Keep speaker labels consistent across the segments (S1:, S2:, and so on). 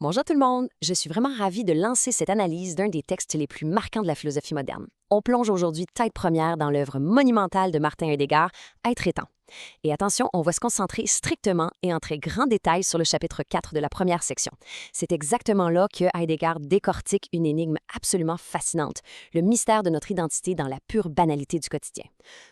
S1: Bonjour tout le monde, je suis vraiment ravie de lancer cette analyse d'un des textes les plus marquants de la philosophie moderne. On plonge aujourd'hui tête première dans l'œuvre monumentale de Martin Heidegger, Être et temps. Et attention, on va se concentrer strictement et en très grand détail sur le chapitre 4 de la première section. C'est exactement là que Heidegger décortique une énigme absolument fascinante, le mystère de notre identité dans la pure banalité du quotidien.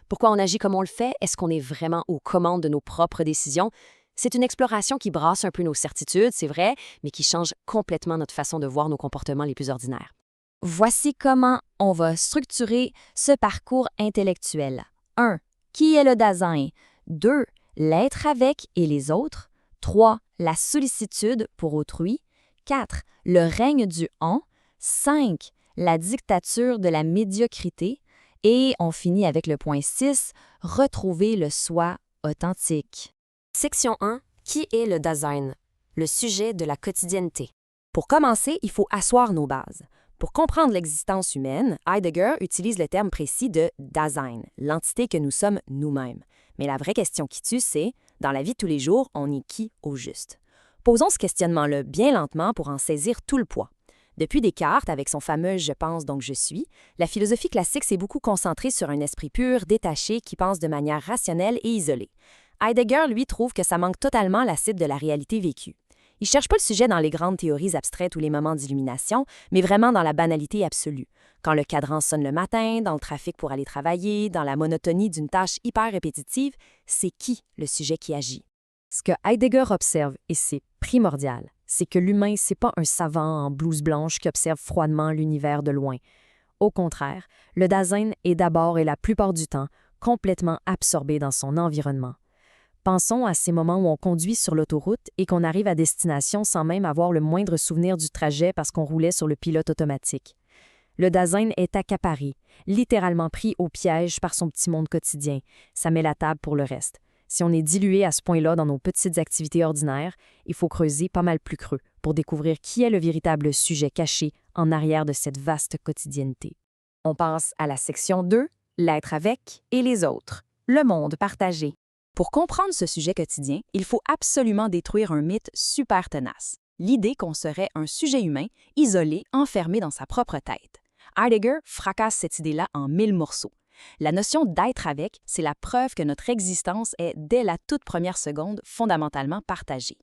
S1: Pourquoi on agit comme on le fait? Est-ce qu'on est vraiment aux commandes de nos propres décisions? C'est une exploration qui brasse un peu nos certitudes, c'est vrai, mais qui change complètement notre façon de voir nos comportements les plus ordinaires.
S2: Voici comment on va structurer ce parcours intellectuel. 1. Qui est le Dasein? 2. L'être avec et les autres. 3. La sollicitude pour autrui. 4. Le règne du en. 5. La dictature de la médiocrité. Et on finit avec le point 6. Retrouver le soi authentique.
S1: Section 1. Qui est le Dasein? Le sujet de la quotidienneté.
S3: Pour commencer, il faut asseoir nos bases. Pour comprendre l'existence humaine, Heidegger utilise le terme précis de Dasein, l'entité que nous sommes nous-mêmes. Mais la vraie question qui tue, c'est, dans la vie de tous les jours, on est qui au juste? Posons ce questionnement-là bien lentement pour en saisir tout le poids. Depuis Descartes, avec son fameux « je pense donc je suis », la philosophie classique s'est beaucoup concentrée sur un esprit pur, détaché, qui pense de manière rationnelle et isolée. Heidegger, lui, trouve que ça manque totalement la cible de la réalité vécue. Il ne cherche pas le sujet dans les grandes théories abstraites ou les moments d'illumination, mais vraiment dans la banalité absolue. Quand le cadran sonne le matin, dans le trafic pour aller travailler, dans la monotonie d'une tâche hyper répétitive, c'est qui le sujet qui agit? Ce que Heidegger observe, et c'est primordial, c'est que l'humain, c'est pas un savant en blouse blanche qui observe froidement l'univers de loin. Au contraire, le Dasein est d'abord et la plupart du temps complètement absorbé dans son environnement. Pensons à ces moments où on conduit sur l'autoroute et qu'on arrive à destination sans même avoir le moindre souvenir du trajet parce qu'on roulait sur le pilote automatique. Le Dasein est accaparé, littéralement pris au piège par son petit monde quotidien. Ça met la table pour le reste. Si on est dilué à ce point-là dans nos petites activités ordinaires, il faut creuser pas mal plus creux pour découvrir qui est le véritable sujet caché en arrière de cette vaste quotidienneté. On passe à la section 2, l'être avec et les autres, le monde partagé. Pour comprendre ce sujet quotidien, il faut absolument détruire un mythe super tenace, l'idée qu'on serait un sujet humain, isolé, enfermé dans sa propre tête. Heidegger fracasse cette idée-là en 1000 morceaux. La notion d'être avec, c'est la preuve que notre existence est, dès la toute première seconde, fondamentalement partagée.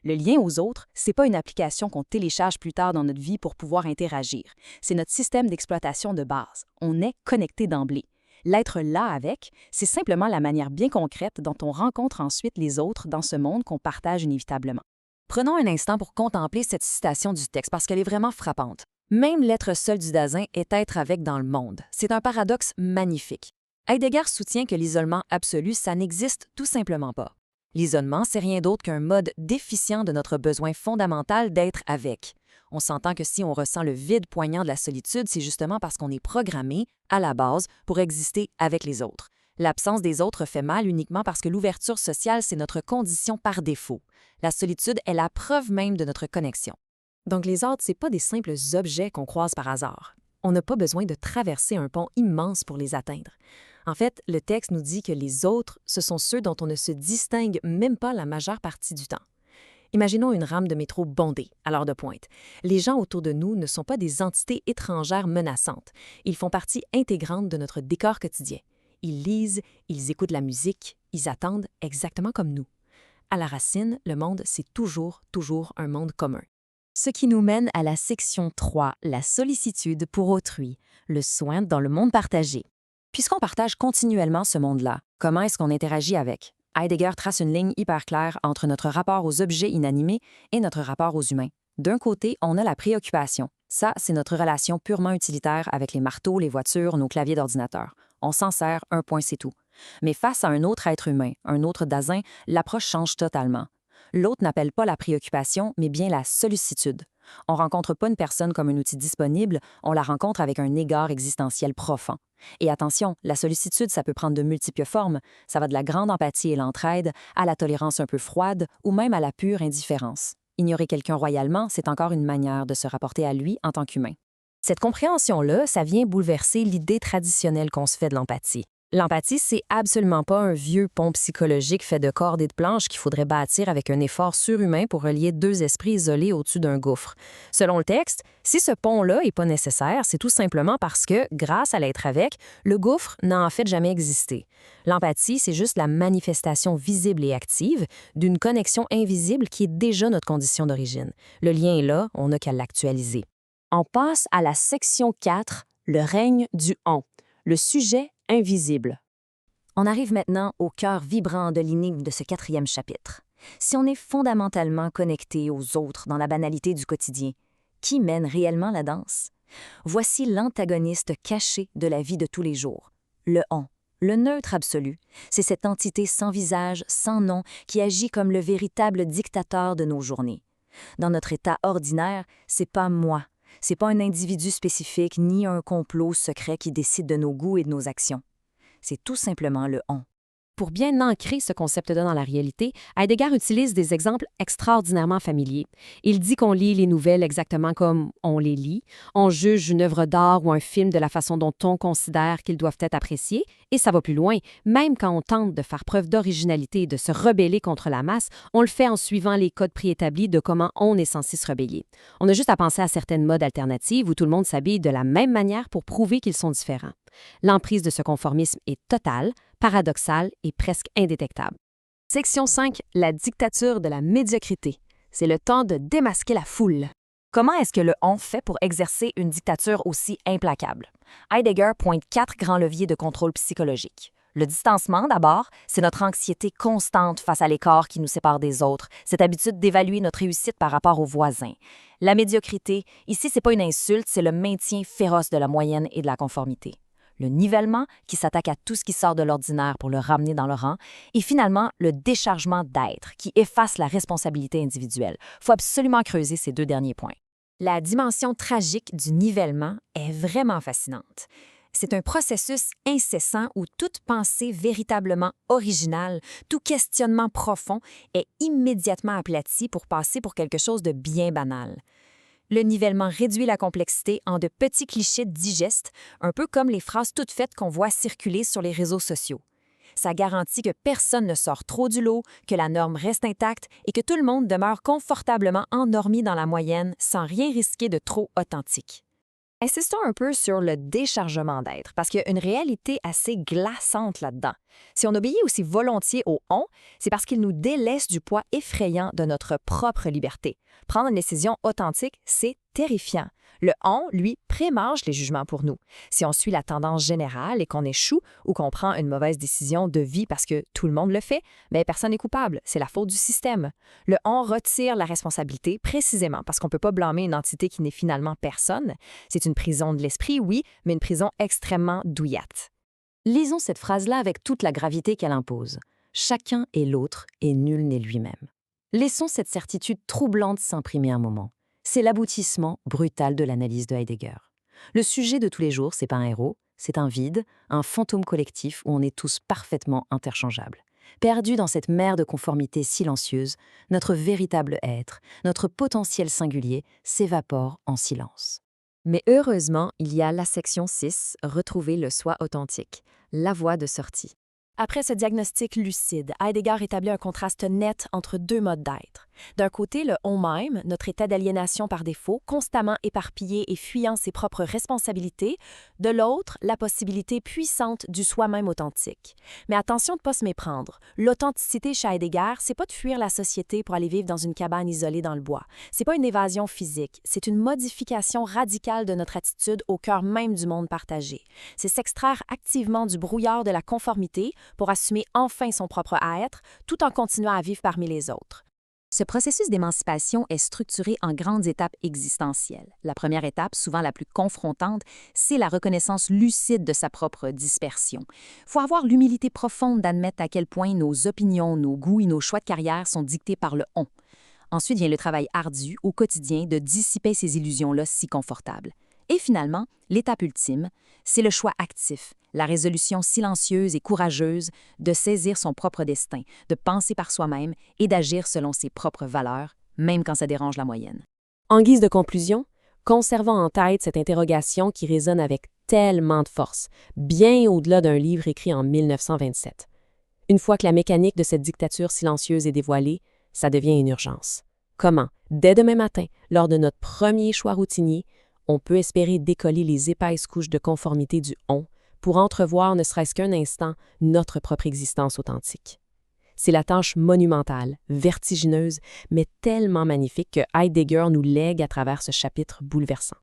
S3: Le lien aux autres, c'est pas une application qu'on télécharge plus tard dans notre vie pour pouvoir interagir. C'est notre système d'exploitation de base. On est connecté d'emblée. L'être là avec, c'est simplement la manière bien concrète dont on rencontre ensuite les autres dans ce monde qu'on partage inévitablement. Prenons un instant pour contempler cette citation du texte parce qu'elle est vraiment frappante. Même l'être seul du Dasein est être avec dans le monde. C'est un paradoxe magnifique. Heidegger soutient que l'isolement absolu, ça n'existe tout simplement pas. L'isolement, c'est rien d'autre qu'un mode déficient de notre besoin fondamental d'être avec. On s'entend que si on ressent le vide poignant de la solitude, c'est justement parce qu'on est programmé, à la base, pour exister avec les autres. L'absence des autres fait mal uniquement parce que l'ouverture sociale, c'est notre condition par défaut. La solitude est la preuve même de notre connexion. Donc les autres, c'est pas des simples objets qu'on croise par hasard. On n'a pas besoin de traverser un pont immense pour les atteindre. En fait, le texte nous dit que les autres, ce sont ceux dont on ne se distingue même pas la majeure partie du temps. Imaginons une rame de métro bondée, à l'heure de pointe. Les gens autour de nous ne sont pas des entités étrangères menaçantes. Ils font partie intégrante de notre décor quotidien. Ils lisent, ils écoutent la musique, ils attendent exactement comme nous. À la racine, le monde, c'est toujours un monde commun.
S2: Ce qui nous mène à la section 3, la sollicitude pour autrui, le soin dans le monde partagé.
S3: Puisqu'on partage continuellement ce monde-là, comment est-ce qu'on interagit avec? Heidegger trace une ligne hyper claire entre notre rapport aux objets inanimés et notre rapport aux humains. D'un côté, on a la préoccupation. Ça, c'est notre relation purement utilitaire avec les marteaux, les voitures, nos claviers d'ordinateur. On s'en sert, un point, c'est tout. Mais face à un autre être humain, un autre Dasein, l'approche change totalement. L'autre n'appelle pas la préoccupation, mais bien la sollicitude. On ne rencontre pas une personne comme un outil disponible, on la rencontre avec un égard existentiel profond. Et attention, la sollicitude, ça peut prendre de multiples formes. Ça va de la grande empathie et l'entraide, à la tolérance un peu froide, ou même à la pure indifférence. Ignorer quelqu'un royalement, c'est encore une manière de se rapporter à lui en tant qu'humain. Cette compréhension-là, ça vient bouleverser l'idée traditionnelle qu'on se fait de l'empathie. L'empathie, c'est absolument pas un vieux pont psychologique fait de cordes et de planches qu'il faudrait bâtir avec un effort surhumain pour relier deux esprits isolés au-dessus d'un gouffre. Selon le texte, si ce pont-là n'est pas nécessaire, c'est tout simplement parce que, grâce à l'être avec, le gouffre n'a en fait jamais existé. L'empathie, c'est juste la manifestation visible et active d'une connexion invisible qui est déjà notre condition d'origine. Le lien est là, on n'a qu'à l'actualiser.
S1: On passe à la section 4, le règne du on, le sujet invisible.
S2: On arrive maintenant au cœur vibrant de l'énigme de ce 4e chapitre. Si on est fondamentalement connecté aux autres dans la banalité du quotidien, qui mène réellement la danse? Voici l'antagoniste caché de la vie de tous les jours, le on. Le neutre absolu, c'est cette entité sans visage, sans nom, qui agit comme le véritable dictateur de nos journées. Dans notre état ordinaire, c'est pas moi, c'est pas un individu spécifique ni un complot secret qui décide de nos goûts et de nos actions. C'est tout simplement le on.
S1: Pour bien ancrer ce concept-là dans la réalité, Heidegger utilise des exemples extraordinairement familiers. Il dit qu'on lit les nouvelles exactement comme on les lit, on juge une œuvre d'art ou un film de la façon dont on considère qu'ils doivent être appréciés, et ça va plus loin. Même quand on tente de faire preuve d'originalité et de se rebeller contre la masse, on le fait en suivant les codes préétablis de comment on est censé se rebeller. On a juste à penser à certaines modes alternatives où tout le monde s'habille de la même manière pour prouver qu'ils sont différents. L'emprise de ce conformisme est totale, paradoxale et presque indétectable. Section 5, la dictature de la médiocrité. C'est le temps de démasquer la foule.
S2: Comment est-ce que le on fait pour exercer une dictature aussi implacable? Heidegger pointe 4 grands leviers de contrôle psychologique. Le distancement, d'abord, c'est notre anxiété constante face à l'écart qui nous sépare des autres, cette habitude d'évaluer notre réussite par rapport aux voisins. La médiocrité, ici, c'est pas une insulte, c'est le maintien féroce de la moyenne et de la conformité. Le nivellement, qui s'attaque à tout ce qui sort de l'ordinaire pour le ramener dans le rang, et finalement le déchargement d'être, qui efface la responsabilité individuelle. Il faut absolument creuser ces 2 derniers points.
S3: La dimension tragique du nivellement est vraiment fascinante. C'est un processus incessant où toute pensée véritablement originale, tout questionnement profond est immédiatement aplati pour passer pour quelque chose de bien banal. Le nivellement réduit la complexité en de petits clichés digestes, un peu comme les phrases toutes faites qu'on voit circuler sur les réseaux sociaux. Ça garantit que personne ne sort trop du lot, que la norme reste intacte et que tout le monde demeure confortablement endormi dans la moyenne sans rien risquer de trop authentique. Insistons un peu sur le déchargement d'être, parce qu'il y a une réalité assez glaçante là-dedans. Si on obéit aussi volontiers au « on », c'est parce qu'il nous délaisse du poids effrayant de notre propre liberté. Prendre une décision authentique, c'est terrifiant. Le « on », lui, prémarge les jugements pour nous. Si on suit la tendance générale et qu'on échoue ou qu'on prend une mauvaise décision de vie parce que tout le monde le fait, bien, personne n'est coupable, c'est la faute du système. Le « on » retire la responsabilité précisément parce qu'on ne peut pas blâmer une entité qui n'est finalement personne. C'est une prison de l'esprit, oui, mais une prison extrêmement douillette.
S1: Lisons cette phrase-là avec toute la gravité qu'elle impose. Chacun est l'autre et nul n'est lui-même. Laissons cette certitude troublante s'imprimer un moment. C'est l'aboutissement brutal de l'analyse de Heidegger. Le sujet de tous les jours, c'est pas un héros, c'est un vide, un fantôme collectif où on est tous parfaitement interchangeables. Perdus dans cette mer de conformité silencieuse, notre véritable être, notre potentiel singulier, s'évapore en silence.
S3: Mais heureusement, il y a la section 6, retrouver le soi authentique, la voie de sortie. Après ce diagnostic lucide, Heidegger établit un contraste net entre 2 modes d'être. D'un côté, le on-même, notre état d'aliénation par défaut, constamment éparpillé et fuyant ses propres responsabilités. De l'autre, la possibilité puissante du soi-même authentique. Mais attention de ne pas se méprendre. L'authenticité chez Heidegger, c'est pas de fuir la société pour aller vivre dans une cabane isolée dans le bois. C'est pas une évasion physique, c'est une modification radicale de notre attitude au cœur même du monde partagé. C'est s'extraire activement du brouillard de la conformité pour assumer enfin son propre être, tout en continuant à vivre parmi les autres.
S2: Ce processus d'émancipation est structuré en grandes étapes existentielles. La première étape, souvent la plus confrontante, c'est la reconnaissance lucide de sa propre dispersion. Il faut avoir l'humilité profonde d'admettre à quel point nos opinions, nos goûts et nos choix de carrière sont dictés par le « on ». Ensuite vient le travail ardu, au quotidien, de dissiper ces illusions-là si confortables. Et finalement, l'étape ultime, c'est le choix actif, la résolution silencieuse et courageuse de saisir son propre destin, de penser par soi-même et d'agir selon ses propres valeurs, même quand ça dérange la moyenne.
S1: En guise de conclusion, conservant en tête cette interrogation qui résonne avec
S3: tellement de force, bien au-delà d'un livre écrit en 1927. Une fois que la mécanique de cette dictature silencieuse est dévoilée, ça devient une urgence. Comment, dès demain matin, lors de notre premier choix routinier, on peut espérer décoller les épaisses couches de conformité du « on » pour entrevoir, ne serait-ce qu'un instant, notre propre existence authentique. C'est la tâche monumentale, vertigineuse, mais tellement magnifique que Heidegger nous lègue à travers ce chapitre bouleversant.